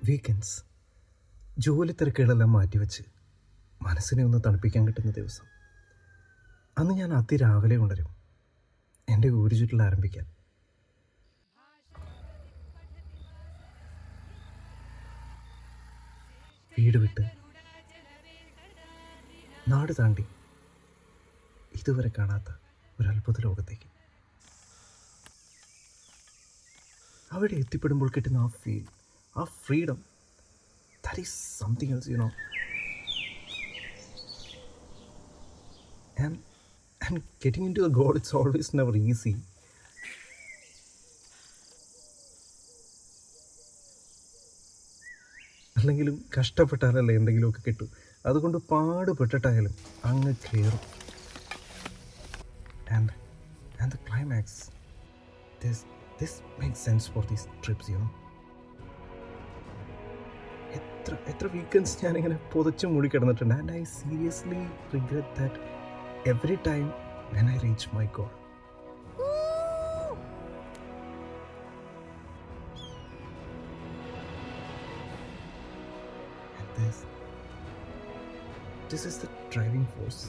Weekends, ജോലി തിരക്കുകളെല്ലാം മാറ്റിവെച്ച് മനസ്സിനെ ഒന്ന് തണുപ്പിക്കാൻ കിട്ടുന്ന ദിവസം. അന്ന് ഞാൻ അതിരാവിലെ ഉണരും, എൻ്റെ ഊരു ചുറ്റിൽ ആരംഭിക്കാൻ. വീട് വിട്ട് നാട് താണ്ടി ഇതുവരെ കാണാത്ത ഒരു അത്ഭുത ലോകത്തേക്ക്. അവിടെ എത്തിപ്പെടുമ്പോൾ കിട്ടുന്ന ആ ഫീൽ, ആ freedom, that is something else, you know. And getting into the goal, it's always never easy. അല്ലെങ്കിലും കഷ്ടപ്പെട്ടാലല്ലേ എന്തെങ്കിലുമൊക്കെ കിട്ടും. അതുകൊണ്ട് പാടുപെട്ടിട്ടായാലും അങ്ങ് കയറും. And the climax, this makes sense for these trips, you know. എത്ര വീക്കെൻഡ്സ് ഞാനിങ്ങനെ പൊതച്ച് മൂടിക്കിടന്നിട്ടുണ്ട്. And I seriously regret that every time when I reach my goal. And this is the driving force.